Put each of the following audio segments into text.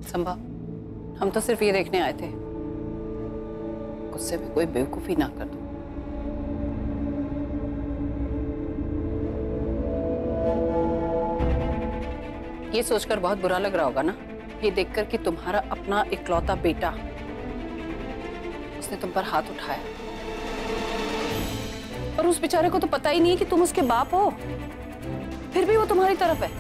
संभा, हम तो सिर्फ ये देखने आए थे, गुस्से में कोई बेवकूफी ना कर दो। ये सोचकर बहुत बुरा लग रहा होगा ना, ये देखकर कि तुम्हारा अपना इकलौता बेटा उसने तुम पर हाथ उठाया, और उस बेचारे को तो पता ही नहीं है कि तुम उसके बाप हो, फिर भी वो तुम्हारी तरफ है।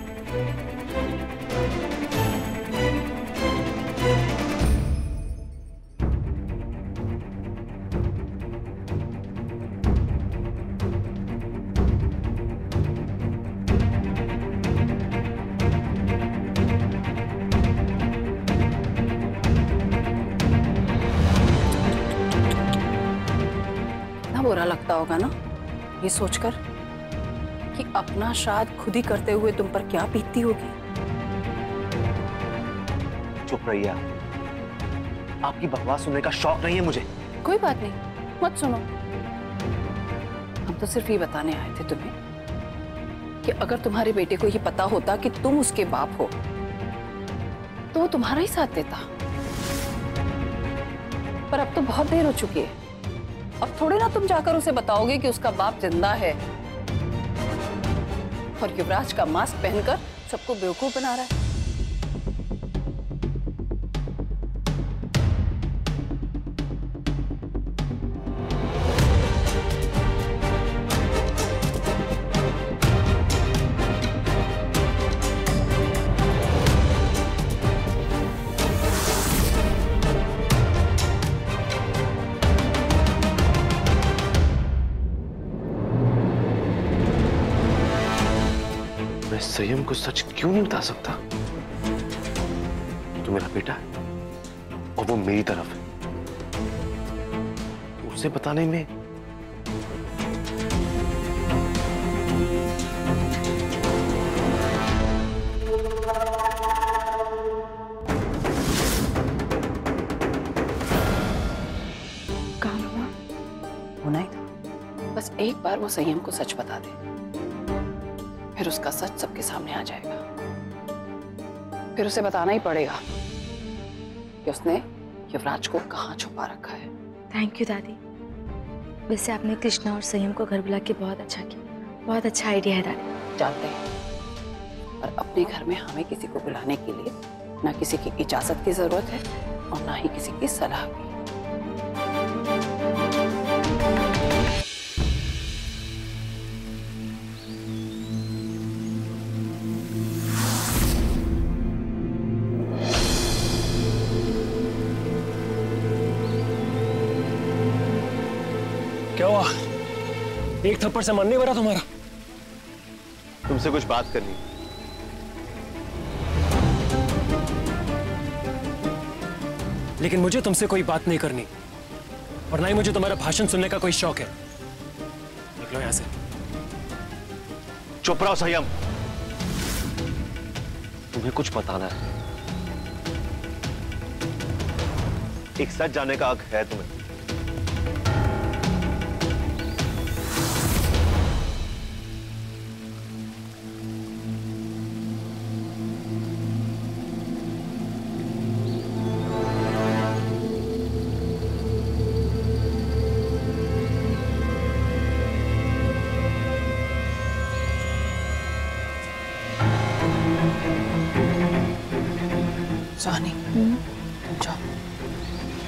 बुरा लगता होगा ना ये सोचकर कि अपना श्राद्ध खुद ही करते हुए तुम पर क्या बीतती होगी। चुप रहिए, आपकी बकवास सुनने का शौक नहीं है मुझे। कोई बात नहीं, मत सुनो। हम तो सिर्फ ये बताने आए थे तुम्हें कि अगर तुम्हारे बेटे को ये पता होता कि तुम उसके बाप हो तो वो तुम्हारा ही साथ देता, पर अब तो बहुत देर हो चुकी है। अब थोड़े ना तुम जाकर उसे बताओगे कि उसका बाप जिंदा है और युवराज का मास्क पहनकर सबको बेवकूफ बना रहा है। संयम को सच क्यों नहीं बता सकता? तो मेरा बेटा है और वो मेरी तरफ है, उसे बताने में कहाँ हुआ? होना ही था। बस एक बार वो संयम को सच बता दे, फिर उसका सच सबके सामने आ जाएगा। फिर उसे बताना ही पड़ेगा कि उसने युवराज को कहाँ छुपा रखा है। थैंक यू दादी। वैसे आपने कृष्णा और संयम को घर बुला के बहुत अच्छा किया, बहुत अच्छा आइडिया है दादी। जानते हैं, और अपने घर में हमें किसी को बुलाने के लिए ना किसी की इजाजत की जरूरत है और ना ही किसी की सलाह की। क्या हुआ? एक थप्पड़ से मन नहीं भरा तुम्हारा? तुमसे कुछ बात करनी। लेकिन मुझे तुमसे कोई बात नहीं करनी, और ना ही मुझे तुम्हारा भाषण सुनने का कोई शौक है। निकलो यहां से। चुप रहो संयम, तुम्हें कुछ बताना है। एक सच जानने का हक है तुम्हें। सुहानी, तुम जाओ,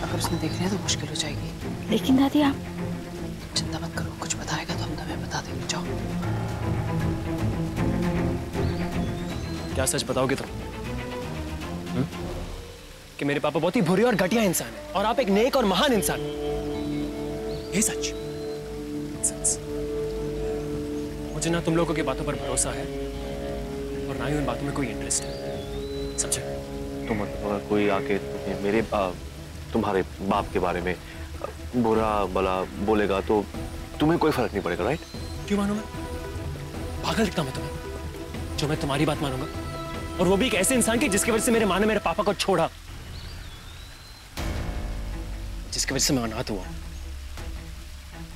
अगर उसने देख लिया तो मुश्किल हो जाएगी। लेकिन दादी आप चिंता मत करो, कुछ बताएगा तो हम तुम्हें बता देंगे। जाओ। क्या सच बताओगे तुम? कि मेरे पापा बहुत ही बुरे और घटिया इंसान है और आप एक नेक और महान इंसान। ये सच। मुझे ना तुम लोगों की बातों पर भरोसा है और ना ही उन बातों में कोई इंटरेस्ट है, समझे? तुम अगर कोई आके तुम्हें मेरे तुम्हारे बाप के बारे में बुरा भला बोलेगा तो तुम्हें कोई फर्क नहीं पड़ेगा, राइट? क्यों मानूंगा? पागल दिखता मैं तुम्हें जो मैं तुम्हारी बात मानूंगा, और वो भी एक ऐसे इंसान की जिसकी वजह से मेरे माँ ने मेरे पापा को छोड़ा, जिसकी वजह से मैं अनाथ हुआ।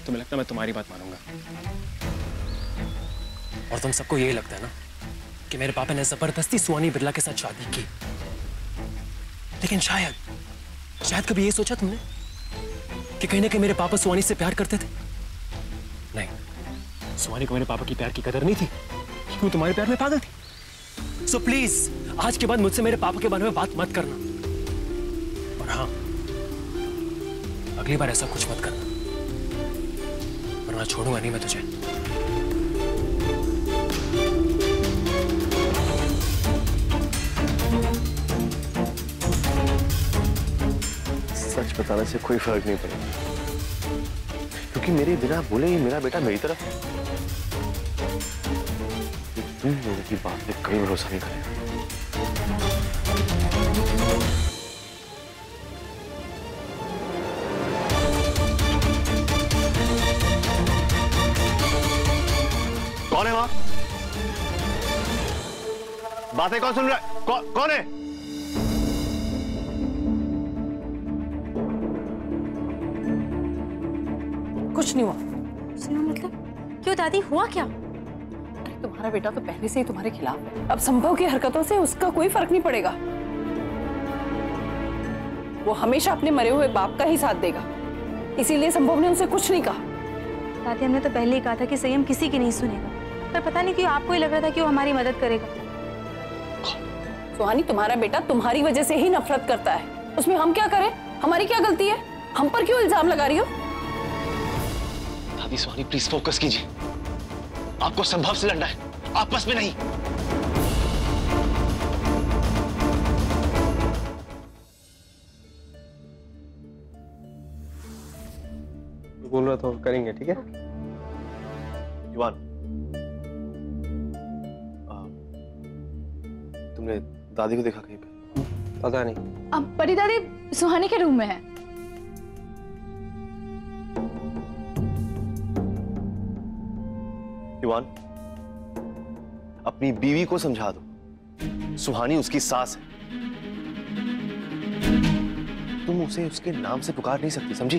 तुम्हें लगता है मैं तुम्हारी बात मानूंगा? और तुम सबको यही लगता है ना कि मेरे पापा ने जबरदस्ती सुहानी बिरला के साथ शादी की। लेकिन शायद कभी ये सोचा तुमने कि कहीं ना कहीं मेरे पापा सुहानी से प्यार करते थे? नहीं, सुहानी को मेरे पापा की प्यार की कदर नहीं थी, क्योंकि वो तुम्हारे प्यार में पागल थी। सो प्लीज आज के बाद मुझसे मेरे पापा के बारे में बात मत करना। और हाँ, अगली बार ऐसा कुछ मत करना, वरना छोड़ूंगा नहीं मैं तुझे। सच बताने से कोई फर्क नहीं पड़ेगा, क्योंकि मेरे बिना बोले ही मेरा बेटा मेरी तरफ है। तुम लोगों की बात पे कभी भरोसा नहीं करेगा। कौन है वहां? बातें कौन सुन रहा है? कौन है? कुछ नहीं हुआ। मतलब क्यों दादी, हुआ क्या? तुम्हारा बेटा तो पहले से ही तुम्हारे खिलाफ है। अब संभव की हरकतों से उसका कोई फर्क नहीं पड़ेगा। वो हमेशा अपने मरे हुए बाप का ही साथ देगा, इसीलिए संभव ने उनसे कुछ नहीं कहा। दादी, हमने तो पहले ही कहा था कि संयम किसी की नहीं सुनेगा, पर पता नहीं क्यों आपको ही लग रहा था कि वो हमारी मदद करेगा। सुहानी, तुम्हारा बेटा तुम्हारी वजह से ही नफरत करता है, उसमें हम क्या करें? हमारी क्या गलती है? हम पर क्यों इल्जाम लगा रही हो? दादी, सुहानी प्लीज फोकस कीजिए। आपको संभव से लड़ना है, आपस में नहीं। बोल रहा था करेंगे, ठीक है? युवान, तुमने दादी को देखा कहीं पे? पता नहीं। अब बड़ी दादी सुहानी के रूम में है। युवान, अपनी बीवी को समझा दो, सुहानी उसकी सास है। तुम उसे उसके नाम से पुकार नहीं सकती, समझी?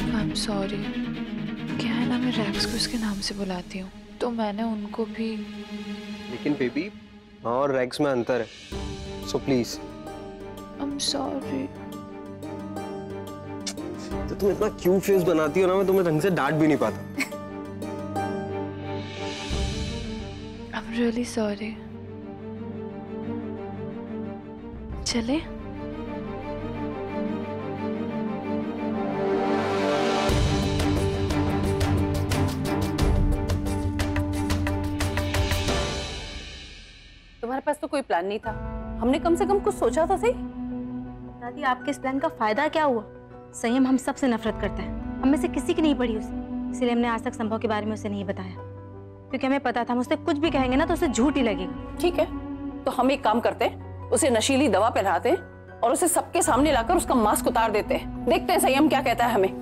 I am sorry. क्या है ना, मैं रैक्स को उसके नाम से बुलाती हूँ, तो मैंने उनको भी। लेकिन बेबी, माँ और रैक्स में अंतर है, so please. I am sorry. तो तुम इतना क्यों फेस बनाती हो ना, मैं तुम्हें ढंग से डांट भी नहीं पाता। I am really sorry. चले? तुम्हारे पास तो कोई प्लान नहीं था, हमने कम से कम कुछ सोचा तो सही। दादी, आपके इस प्लान का फायदा क्या हुआ? संयम हम सबसे नफरत करता है, हम में से किसी की नहीं पड़ी उसे, इसलिए हमने आज तक संभव के बारे में उसे नहीं बताया, क्योंकि हमें पता था हम उससे कुछ भी कहेंगे ना तो उसे झूठ ही लगेगा। ठीक है, तो हम एक काम करते हैं, उसे नशीली दवा पिलाते हैं और उसे सबके सामने लाकर उसका मास्क उतार देते हैं। देखते हैं संयम क्या कहता है हमें।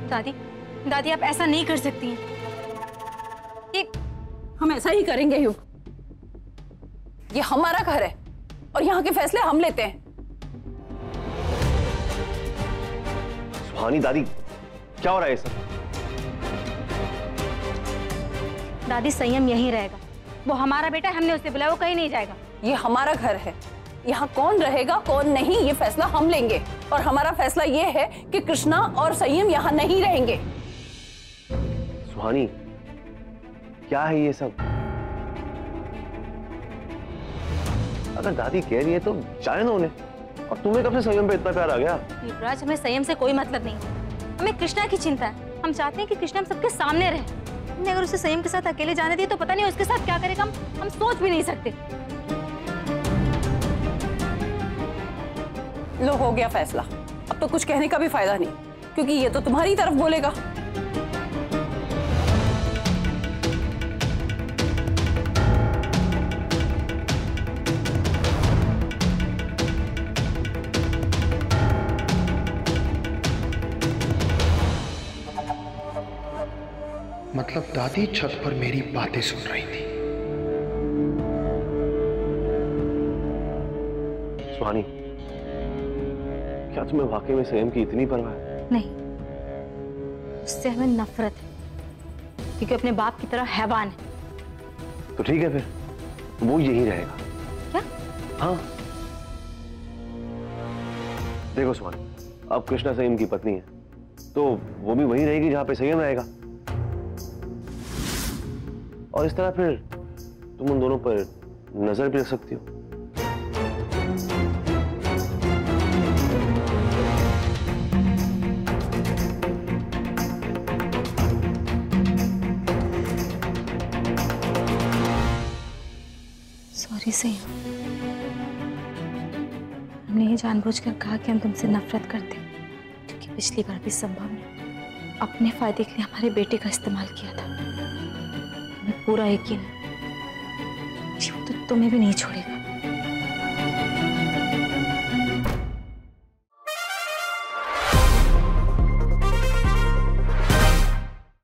दादी, दादी आप ऐसा नहीं कर सकती हैं। हम ऐसा ही करेंगे युग, ये हमारा घर है और यहाँ के फैसले हम लेते हैं। सुहानी दादी, क्या हो रहा है ये सब? दादी, संयम यहीं रहेगा, वो हमारा बेटा है, हमने उसे बुलाया, वो कहीं नहीं जाएगा। ये हमारा घर है, यहाँ कौन रहेगा कौन नहीं ये फैसला हम लेंगे, और हमारा फैसला ये है कि कृष्णा और संयम यहाँ नहीं रहेंगे। सुहानी, क्या है ये सब? अगर दादी कह रही है तो जाने दो उन्हें। और तुम्हें कब से संयम पे इतना प्यार आ गया? युवराज, हमें संयम से कोई मतलब नहीं, हमें कृष्णा की चिंता है। हम चाहते हैं कि कृष्णा हम सबके सामने रहे। हमने अगर उसे संयम के साथ अकेले जाने दिया तो पता नहीं उसके साथ क्या करेगा, हम सोच भी नहीं सकते। लो, हो गया फैसला, अब तो कुछ कहने का भी फायदा नहीं, क्योंकि ये तो तुम्हारी तरफ बोलेगा। मतलब दादी छत पर मेरी बातें सुन रही थी। सुहानी, क्या तुम्हें वाकई में संयम की इतनी परवाह है? नहीं, उससे हमें नफरत है क्योंकि अपने बाप की तरह हैवान है। तो ठीक है, फिर वो यही रहेगा। क्या? हाँ, देखो सुहानी, अब कृष्णा संयम की पत्नी है तो वो भी वहीं रहेगी जहां पे संयम रहेगा, और इस तरह फिर तुम उन दोनों पर नजर भी रख सकती हो। सॉरी संयम, हमने ये जानबूझकर कहा कि हम तुमसे नफरत करते हैं, क्योंकि पिछली बार भी संभव ने अपने फायदे के लिए हमारे बेटे का इस्तेमाल किया था। हमें पूरा यकीन है कि वो तो तुम्हें भी नहीं छोड़ेगा।